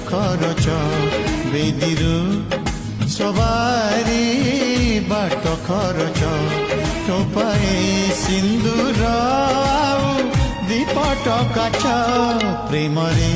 ଖରଚ ବେଦିରୁ ସବାରି ବାଟ ଖରଚ ଟୋପାଏ ସିନ୍ଦୁର ଆଉ ଦିପଟ କାଚ ପ୍ରେମରେ